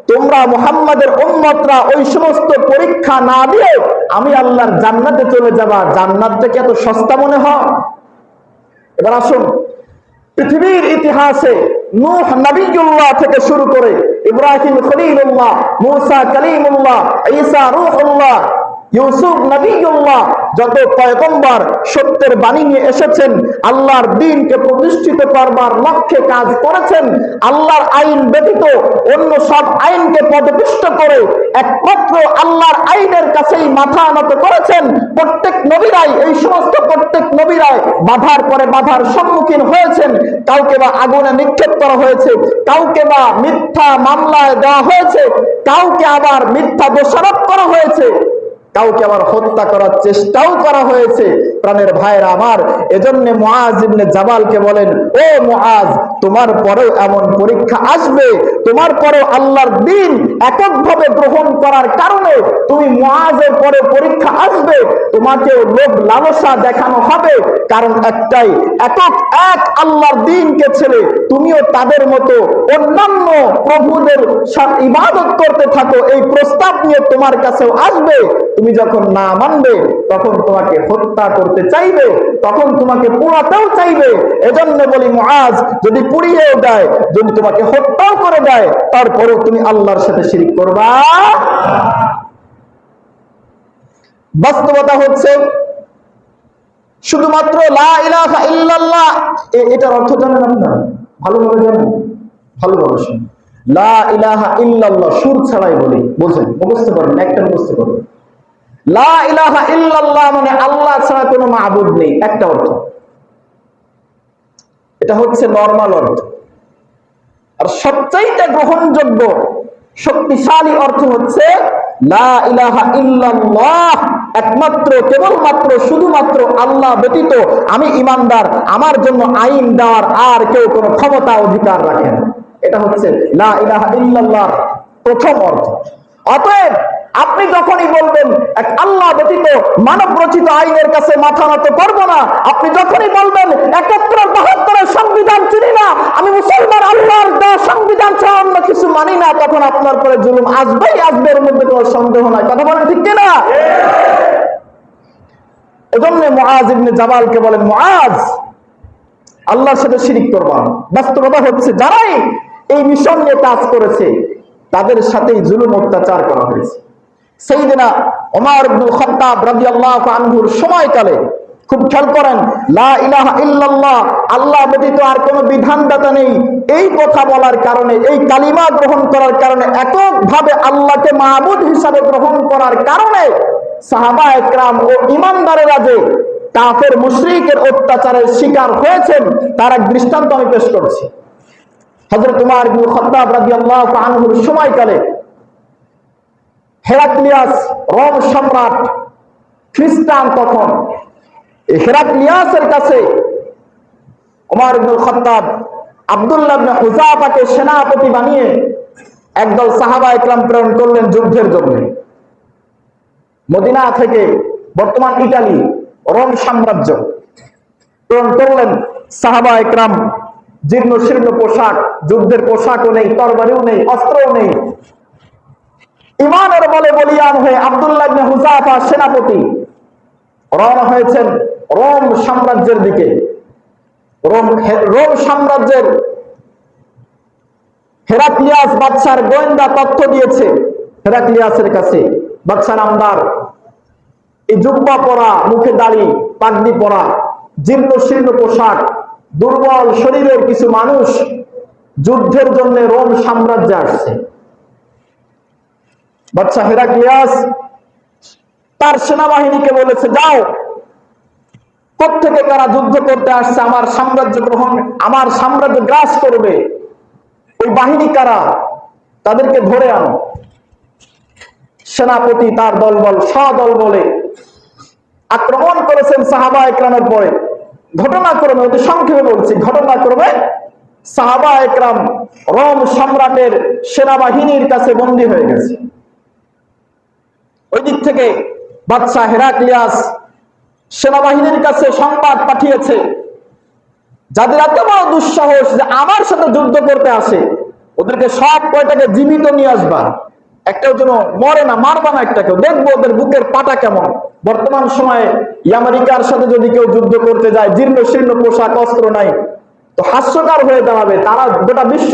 [SPEAKER 2] তোমরা মুহাম্মাদের উম্মতরা ওই সমস্ত পরীক্ষা না দিয়ে আমি আল্লাহর জান্নাতে চলে যাবা। জান্নাতটাকে এত সস্তা মনে হয়? এবার আসুন, পৃথিবীর ইতিহাসে নূহ নবিয়ুল্লাহ থেকে শুরু করে ইব্রাহিম খলিলুল্লাহ, মুসা কালিমুল্লাহ, ঈসা রূহুল্লাহ, ইউসুফ নবিয়ুল্লাহ, যত পয়গম্বর সত্যের বাণী নিয়ে এসেছেন, আল্লাহর দ্বীনকে প্রতিষ্ঠিত করবার লক্ষ্যে কাজ করেছেন, আল্লাহর আইন ব্যতীত অন্য সব আইনকে পদপিষ্ট করে একমাত্র আল্লাহর আইনের কাছেই মাথা নত করেছেন। প্রত্যেক নবীরাই, এই সমস্ত প্রত্যেক নবীরাই বাধার পরে বাধার সম্মুখীন হয়েছেন। কাউকে বা আগুনে নিক্ষেপ করা হয়েছে, কাউকে বা মিথ্যা মামলায় দেওয়া হয়েছে, কাউকে আবার মিথ্যা দোষারোপ করা হয়েছে, কাউকে আবার হত্যা করার চেষ্টাও করা হয়েছে। প্রাণের ভাইরা আমার, এজন্য মুআজ ইবনে জাবালকে বলেন, ও মুআজ, তোমার পরেও এমন পরীক্ষা আসবে, তোমার পরেও আল্লাহর দ্বীন এককভাবে গ্রহণ করার কারণে তুমি মুআজের পরে পরীক্ষা আসবে, তোমাকেও লোভ লালসা দেখানো হবে। কারণ একটাই, একক এক আল্লাহর দ্বীনকে ছেড়ে তুমিও তাদের মতো অন্যান্য প্রভুদের ইবাদত করতে থাকো, এই প্রস্তাব নিয়ে তোমার কাছেও আসবে। তুমি যখন না মানবে তখন তোমাকে হত্যা করতে চাইবে, তখন তোমাকে পোড়াতেও চাইবে। এজন্য বলি, মুআজ, যদি পুড়িয়েও দেয়, যদি তোমাকে হত্যাও করে দেয়, তারপরেও তুমি আল্লাহর সাথে শিরক করবা। বাস্তবতা হচ্ছে শুধুমাত্র লা ইলাহা ইল্লাল্লাহ, এটার অর্থ জানেন আপনারা? ভালোভাবে জানেন? ভালোভাবে শুনুন। লা ইলাহা ইল্লাল্লাহ সুর ছাড়াই বলি, বুঝেন, মুখস্থ করবেন, একটা মুখস্থ করবেন। লা ইলাহা ইল্লাল্লাহ মানে আল্লাহ ছাড়া কোনো মাবুদ নেই, একটা অর্থ। এটা হচ্ছে নরমাল অর্থ। আর সবচাইতে গ্রহণযোগ্য শক্তিশালী অর্থ হচ্ছে লা ইলাহা ইল্লাল্লাহ, একমাত্র কেবলমাত্র শুধুমাত্র আল্লাহ ব্যতীত আমি ঈমানদার, আমার জন্য আইন দেওয়ার আর কেউ কোনো ক্ষমতা অধিকার রাখে না। এটা হচ্ছে লা ইলাহা ইল্লাল্লাহ প্রথম অর্থ। অতএব আপনি যখনই বলবেন এক আল্লাহ ব্যতীত মানব রচিত আইনের কাছে মাথা নত করবো না, আপনি যখনই বলবেন ৭১-৭২ সংবিধান চিনি না, আমি মুসলমান, আল্লাহর দেওয়া সংবিধান ছাড়া অন্য কিছু মানি না, তখন আপনার পরে জুলুম আসবেই আসবে, এর মধ্যে কোনো সন্দেহ নাই। কথা বলেন ঠিক কিনা? এজন্য মুআজ ইবনে জাবালকে বলেন, মুআজ, আল্লাহর সাথে শিরিক করবা না। বাস্তবতা হচ্ছে যারাই এই মিশন নিয়ে কাজ করেছে তাদের সাথেই জুলুম অত্যাচার করা হয়েছে। সাইয়েদনা ওমর ইবনুল খাত্তাব রাদিয়াল্লাহু আনহুর সময়কালে, খুব খেয়াল করেন, লা ইলাহা ইল্লাল্লাহ, আল্লাহ ব্যতীত আর কোনো বিধানদাতা নেই, এই কথা বলার কারণে, এই কালিমা গ্রহণ করার কারণে, এককভাবে আল্লাহকে মাবুদ হিসাবে গ্রহণ করার কারণে সাহাবায়ে কেরাম ও ঈমানদারেরা যে কাফের মুশরিকের অত্যাচারের শিকার হয়েছেন তার এক দৃষ্টান্ত আমি পেশ করছি। হযরত ওমর ইবনুল খাত্তাব রাদিয়াল্লাহু আনহুর সময়কালে হেরাক্লিয়াস, রোম সম্রাট, খ্রিস্টান তখন, হেরাক্লিয়াসের কাছে ওমর ইবনুল খাত্তাব আব্দুল্লাহ ইবনে হুযাফাকে সেনাপতি বানিয়ে একদল সাহাবায়ে কেরাম প্রেরণ করলেন যুদ্ধের জন্য। মদিনা থেকে, বর্তমান ইতালি, রোম সাম্রাজ্য প্রেরণ করলেন সাহাবায়ে কেরাম। জীর্ণ শীর্ণ পোশাক, যুদ্ধের পোশাকও নেই, তরবারিও নেই, অস্ত্রও নেই। ঈমানের বলে বলিয়ান হয়ে আব্দুল্লাহ ইবনে হুযাফা সেনাপতি রওনা হয়েছেন রোম সাম্রাজ্যের দিকে। রোম সাম্রাজ্যের হেরাক্লিয়াস বাদশার গোয়েন্দা তথ্য দিয়েছে হেরাক্লিয়াসের কাছে, বাদশা নামদার, এই জুব্বা পরা, মুখে দাড়ি, পাগড়ি পরা, জীর্ণ শীর্ণ পোশাক, দুর্বল শরীরের কিছু মানুষ যুদ্ধের জন্য রোম সাম্রাজ্যে আসছে। বাদশা হেরাক্লিয়াস তার সেনাবাহিনীকে বলেছে, যাও, কোত্থেকে কারা যুদ্ধ করতে আসছে, আমার সাম্রাজ্য গ্রহণ, আমার সাম্রাজ্য গ্রাস করবে, ওই বাহিনী কারা, তাদেরকে ধরে আনো। সেনাপতি তার দলবল সদল বলে আক্রমণ করেছেন সাহাবায়ে কেরামের পরে। ঘটনাক্রমে, অতি সংক্ষেপে বলছি, ঘটনাক্রমে সাহাবায়ে কেরাম রোম সম্রাটের সেনাবাহিনীর কাছে বন্দী হয়ে গেছে। ওই দিক থেকে বাদশা হেরাক্লিয়াস সেনাবাহিনীর কাছে সংবাদ পাঠিয়েছে, যাদের এত বড় দুঃসাহস যে আমার সাথে যুদ্ধ করতে আসে, ওদেরকে সব কয়টাকে জীবিত নিয়ে আসবা, একটাও যেন মরে না, মারবা না একটাকেও, দেখবো ওদের বুকের পাটা কেমন। বর্তমান সময়ে আমেরিকার সাথে যদি কেউ যুদ্ধ করতে যায়, জীর্ণ শীর্ণ পোশাক অস্ত্র নাই, তো হাস্যকর হয়ে দাঁড়াবে। তারা গোটা বিশ্ব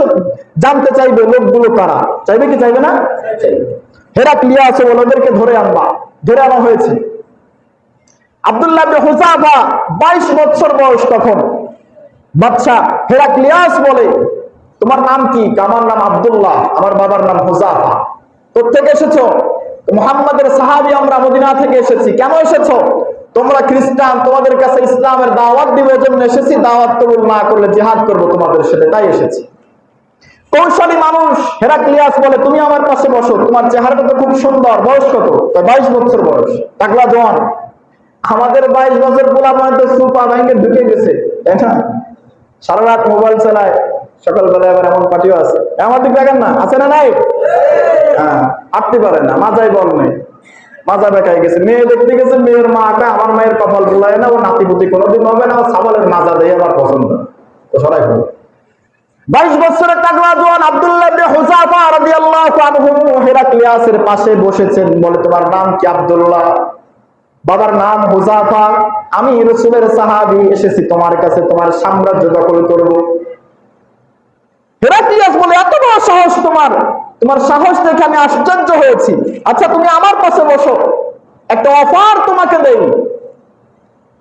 [SPEAKER 2] জানতে চাইবে লোকগুলো কারা। চাইবে কি চাইবে না? হেরাক্লিয়াস বলে ওদেরকে ধরে আনবা, ধরে আনা হয়েছে। আব্দুল্লাহ ইবনে হুযাফা 22 বছর বয়স তখন। বাদশা হেরাক্লিয়াস বলে, তোমার নাম কি? আমার নাম আব্দুল্লাহ, আমার বাবার নাম হুযাফা। কোথেকে এসেছো? মুহাম্মাদের সাহাবী, আমরা মদিনা থেকে এসেছি। কেন এসেছো? তোমরা খ্রিস্টান, তোমাদের কাছে ইসলামের দাওয়াত দিব, এজন্য এসেছি। দাওয়াত কবুল না করলে জিহাদ করব তোমাদের সাথে, তাই এসেছি। কৌশলী মানুষ হেরাক্লিয়াস বলে, তুমি আমার পাশে বসো, তোমার চেহারাটা তো খুব সুন্দর। বয়স কত? 22 বছর বয়স, টাকলা জওয়ান। আমাদের 22 বছর পোলা পর্যন্ত সুপা ব্যাংকে ঢুকে গেছে, তাই না? সারা রাত মোবাইল চালায়, সকালবেলায় আবার এমন পার্টিও আছে। আমার দিক দেখেন না, আছে না নাই? হ্যাঁ, আটতে পারে না, মাজাই বল নেই, মাজা বেঁকায় গেছে। মেয়ে দেখতে গেছে, মেয়ের মা আঁকা, আমার মায়ের কপাল ভুলায় না, ও নাতিপুতি কোনোদিন হবে না, ও ছাগলের মাজা দেয় আমার পছন্দ, তো সরাই হলো। 22 বছরের টাকলা জওয়ান আব্দুল্লাহ ইবনে হুযাফা রাদিয়াল্লাহু আনহু হেরাক্লিয়াসের পাশে বসেছেন। বলে, তোমার নাম কি? আব্দুল্লাহ। বাবার নাম হুযাফা। আমি রাসূলের সাহাবী, এসেছি তোমার কাছে, তোমার সাম্রাজ্য দখল করব। হেরাক্লিয়াস বলে, এত বড় সাহস তোমার! তোমার সাহস দেখে আমি আশ্চর্য হয়েছি। আচ্ছা, তুমি আমার পাশে বসো, একটা অফার তোমাকে দেই।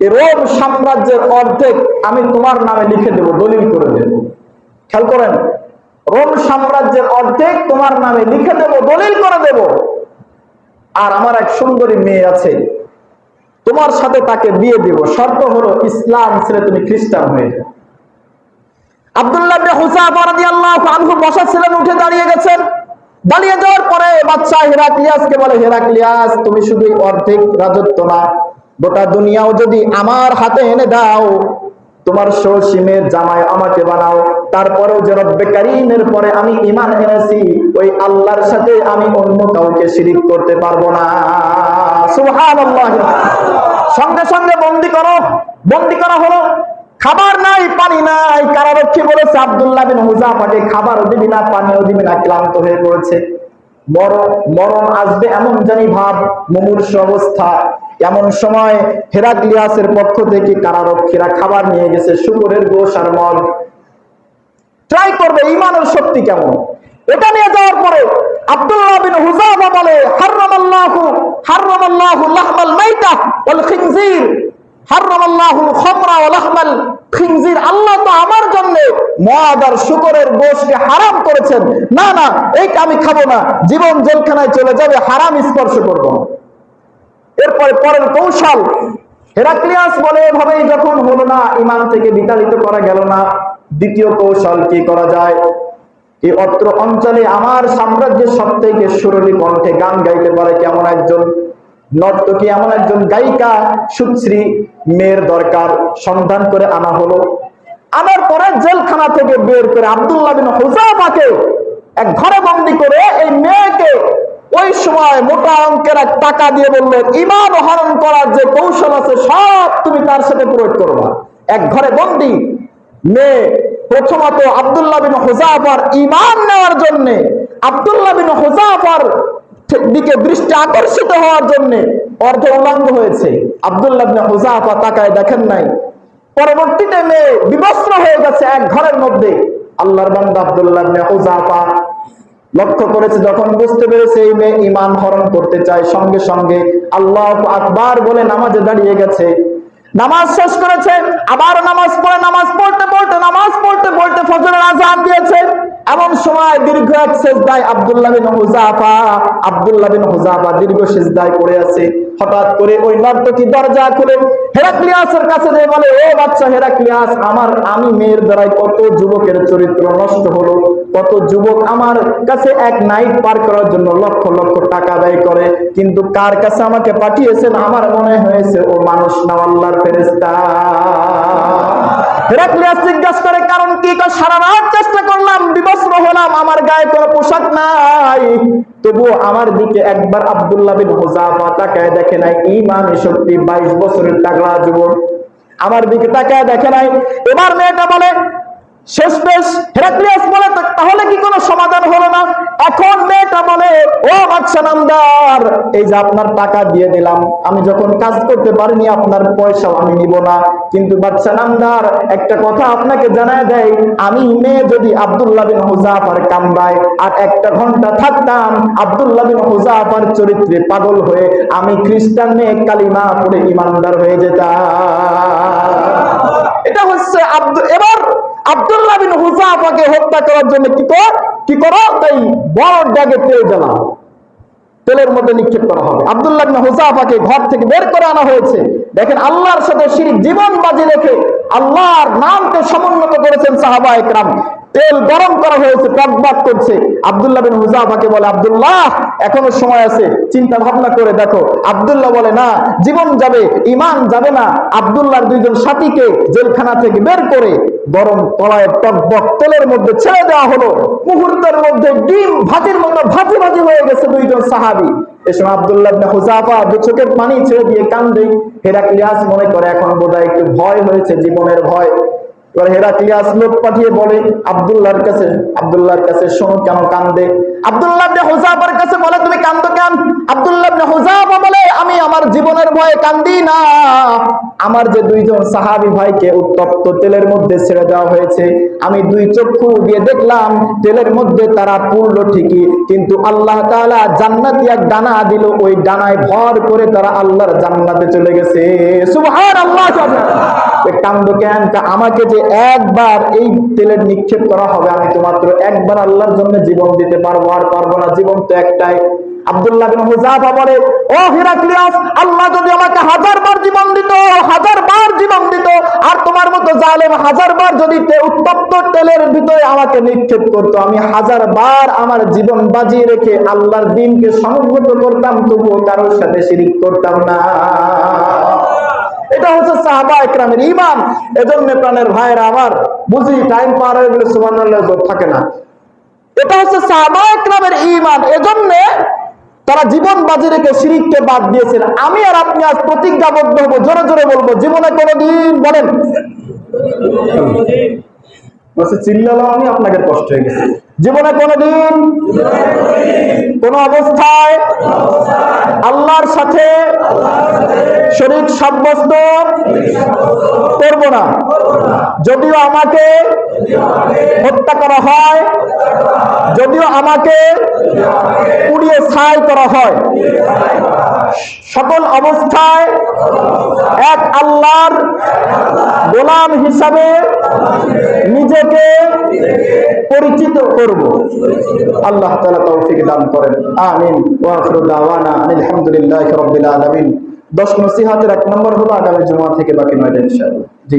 [SPEAKER 2] এই রোম সাম্রাজ্যের অর্ধেক আমি তোমার নামে লিখে দেব, দলিল করে দেব। খেয়াল করেন, রোম সাম্রাজ্যের অর্ধেক তোমার নামে লিখে দেব, দলিল করে দেব। আর আমার এক সুন্দরী মেয়ে আছে, তোমার সাথে তাকে বিয়ে দেব, শর্ত হলো ইসলাম ছেড়ে তুমি খ্রিস্টান হয়ে যাও। আব্দুল্লাহ ইবনে হুযাফা রাদিয়াল্লাহু আনহু বসা ছিলেন, উঠে দাঁড়িয়ে গেছেন। দাঁড়িয়ে যাওয়ার পরে বাদশা হেরাক্লিয়াসকে বলে, হেরাক্লিয়াস, তুমি শুধু অর্ধেক রাজত্ব না, গোটা দুনিয়াও যদি আমার হাতে এনে দাও, তোমার সসীমের জামাই আমাকে বানাও, তারপরেও যে রব্বে কারীমের পরে আমি ঈমান এনেছি, ওই আল্লাহর সাথে আমি অন্য কাউকে শিরিক করতে পারবো না। সুবহানাল্লাহ। সঙ্গে সঙ্গে বন্দী করো। বন্দী করা হলো। খাবার নাই, পানি নাই। কারারক্ষী বলেছে আব্দুল্লাহ বিন হুযাফাকে, খাবারও দিবি না, পানিও দিবি না, ক্লান্ত হয়ে পড়েছে, মরণ আসবে এমন জানি ভাব, মুমূর্ষ অবস্থা। এমন সময় হেরাক্লিয়াসের পক্ষ থেকে কারারক্ষীরা খাবার নিয়ে গেছে, শুকরের গোশ আর মদ। ট্রাই করবে ঈমানের শক্তি কেমন। এটা নিয়ে যাওয়ার পরে আব্দুল্লাহ বিন হুযাফা বলে, হারামাল্লাহু লাহমাল মাইতা ওয়াল খিনজির, হারামাল্লাহুল খামরা ওয়া লাহমাল খিনজির। আল্লাহ তো আমার জন্য মদ আর শুকরের গোশকে হারাম করেছেন। না না, এইটা আমি খাবো না, জীবন জেলখানায় চলে যাবে, হারাম স্পর্শ করব না। এরপরে পরের কৌশল, হেরাক্লিয়াস বলে, এভাবেই যখন হলো না, ঈমান থেকে বিতাড়িত করা গেল না, দ্বিতীয় কৌশল কি করা যায়? এই অত্র অঞ্চলে আমার সাম্রাজ্যের সবথেকে সুরলি কণ্ঠে গান গাইতে পারে কেমন একজন নর্তকী, এমন একজন গায়িকা, সুশ্রী মেয়ের দরকার। সন্ধান করে আনা হলো। আনার পরে জেলখানা থেকে বের করে আব্দুল্লাহ বিন হুযাফাকে এক ঘরে বন্দী করে এই মেয়েকে ওই সময় মোটা অঙ্কের এক টাকা দিয়ে বললেন, ঈমান হরণ করার যে কৌশল আছে সব তুমি তার সাথে প্রয়োগ করবা। এক ঘরে বন্দী মেয়ে প্রথমত আব্দুল্লাহ বিন হুযাফার ঈমান নেওয়ার জন্য, আব্দুল্লাহ বিন হুযাফার দিকে দৃষ্টি আকর্ষিত হওয়ার জন্য অর্ধ উলঙ্গ হয়েছে। আব্দুল্লাহ ইবনে হুযাফা তাকায় দেখেন নাই। পরবর্তীতে মেয়ে বিবস্ত্র হয়ে গেছে এক ঘরের মধ্যে। আল্লাহর বান্দা আব্দুল্লাহ ইবনে হুযাফা লক্ষ্য করেছে, যখন বুঝতে পেরেছে এই মেয়ে ঈমান হরণ করতে চায়, সঙ্গে সঙ্গে আল্লাহু আকবার বলে নামাজে দাঁড়িয়ে গেছে। নামাজ শেষ করেছে, আবার নামাজ পড়তে ফজরের আযান দিয়েছে। এমন সময় দীর্ঘ এক সিজদায় আব্দুল্লাহ বিন হুযাফা দীর্ঘ সিজদায় পড়ে আছে। হঠাৎ করে ওই নর্তকী দরজা খুলে হেরাক্লিয়াসের কাছে যেয়ে বলে, ও বাচ্চা হেরাক্লিয়াস, আমি মেয়ের দ্বারাই কত যুবকের চরিত্র নষ্ট হলো, কত যুবক আমার কাছে এক নাইট পার করার জন্য লক্ষ লক্ষ টাকা ব্যয় করে, কিন্তু কার কাছে আমাকে পাঠিয়েছেন? আমার মনে হয়েছে ও মানুষ না, আল্লাহর ফেরেশতা। হেরাক্লিয়াস জিজ্ঞাসা করে, কারণ কি? সারা রাত চেষ্টা করলাম, বিবস্ত্র হলাম, আমার গায়ে কোনো পোশাক নাই, তবুও আমার দিকে একবার আব্দুল্লাহ বিন হুযাফা তাকায় দেখে নাই। ঈমানের শক্তি, 22 বছরের তাগড়া যুবক আমার দিকে তাকায় দেখে নাই। এবার মেয়েটা বলে, শেষমেশ হেরাক্লিয়াস বলে, তাহলে কি কোনো সমাধান হলো না? এখন মেয়েটা বলে, ও বাদশা নামদার, এই যে আপনার টাকা দিয়ে দিলাম, আমি যখন কাজ করতে পারিনি আপনার পয়সাও আমি নিব না, কিন্তু বাদশা নামদার একটা কথা আপনাকে জানায় দেয়, আমি মেয়ে যদি আব্দুল্লাহ বিন হুযাফার কামরায় আর 1 ঘন্টা থাকতাম, আব্দুল্লাহ বিন হুযাফার চরিত্রে পাগল হয়ে আমি খ্রিস্টান মেয়ে কালিমা পড়ে ঈমানদার হয়ে যেতাম। এটা হচ্ছে এবার আব্দুল্লাহ বিন হুযাফাকে হত্যা করার জন্য কি করো, তাই বড় ড্যাগে তেল জ্বালাও, তেলের মধ্যে নিক্ষেপ করা হবে। আব্দুল্লাহ বিন হুযাফাকে ঘর থেকে বের করে আনা হয়েছে। দেখেন, আল্লাহর সাথে শিরক জীবন বাজি রেখে আল্লাহর নামকে সমুন্নত করেছেন সাহাবায়ে কেরাম। তেল গরম করা হয়েছে, টকবক করছে। আব্দুল্লাহ বিন হুযাফাকে বলে, আব্দুল্লাহ এখনো সময় আছে, চিন্তা ভাবনা করে দেখো। আব্দুল্লাহ বলে, না, জীবন যাবে, ঈমান যাবে না। আব্দুল্লাহর 2 জন সাথীকে জেলখানা থেকে বের করে গরম কড়াইয়ে টকবক তেলের মধ্যে ছেড়ে দেওয়া হলো। মুহূর্তের মধ্যে ডিম ভাজির মতো ভাজি ভাজি হয়ে গেছে 2 জন সাহাবী। এই সময় আব্দুল্লাহ ইবনে হুযাফা 2 চোখের পানি ছেড়ে দিয়ে কান্দে। হেরাক্লিয়াস মনে করে এখন বোধহয় একটু ভয় হয়েছে, জীবনের ভয়। এবার হেরাক্লিয়াস লোক পাঠিয়ে বলে আব্দুল্লাহর কাছে, শোনো কেন কান্দে। আব্দুল্লাহ ইবনে হুযাফার কাছে বলে, তুমি কান্দো কেন? আব্দুল্লাহ ইবনে হুযাফা বলে, আমি আমার জীবনের ভয়ে কান্দি না, আমার যে 2 জন সাহাবী ভাইকে উত্তপ্ত তেলের মধ্যে ছেড়ে দেওয়া হয়েছে, আমি 2 চক্ষু দিয়ে দেখলাম তেলের মধ্যে তারা পুরলো ঠিকই, কিন্তু আল্লাহ তাআলা জান্নাতি এক ডানা দিল, ওই ডানায় ভর করে তারা আল্লাহর জান্নাতে চলে গেছে। সুবহানাল্লাহ। কান্দো কেন? আমাকে যে একবার এই তেলের নিক্ষেপ করা হবে, আমি তো মাত্র একবার আল্লাহর জন্য জীবন দিতে পারবো, আর পারবো না, জীবন তো একটাই। আব্দুল্লাহ বিন হুযাফা বলে, ও হেরাক্লিয়াস, আল্লাহ যদি আমাকে 1000 বার জীবন দিত, 1000 বার জীবন দিত, আর তোমার মতো জালেম 1000 বার যদি উত্তপ্ত তেলের ভিতরে আমাকে নিক্ষেপ করতো, আমি 1000 বার আমার জীবন বাজিয়ে রেখে আল্লাহর দ্বীনকে সমুন্নত করতাম, তবুও কারোর সাথে শিরিক করতাম না। এটা হচ্ছে সাহাবায়ে কেরামের ঈমান। এজন্য প্রাণের ভাইরা আমার, বুঝি টাইম পার হয়ে গেলে সুবহানাল্লাহ জোর থাকে না। এটা হচ্ছে সাহাবায়ে কেরামের ঈমান। এজন্য তারা জীবন বাজি রেখে শিরককে বাদ দিয়েছেন। আমি আর আপনি আজ প্রতিজ্ঞাবদ্ধ হব, জোরে জোরে বলবো, জীবনে কোনোদিন, বলেন, চিল্লালাম আমি, আপনাদের কষ্ট হয়ে গেছে, জীবনে কোনোদিন কোন অবস্থায় আল্লাহর সাথে শরীক সাব্যস্ত করব না। যদিও আমাকে হত্যা করা হয়, যদিও আমাকে পুড়িয়ে ছাই করা হয়, সকল অবস্থায় এক আল্লাহর গোলাম হিসাবে নিজেকে পরিচিত করব। আল্লাহ তাআলা তৌফিক দান করেন, আমিন। ওয়া আখিরু দাওয়ানা আলহামদুলিল্লাহি রাব্বিল আলামিন। 10 নসিহতের 1 নম্বর হলো আগামী জুমা থেকে বাকি 9টা ইনশাআল্লাহ। জি।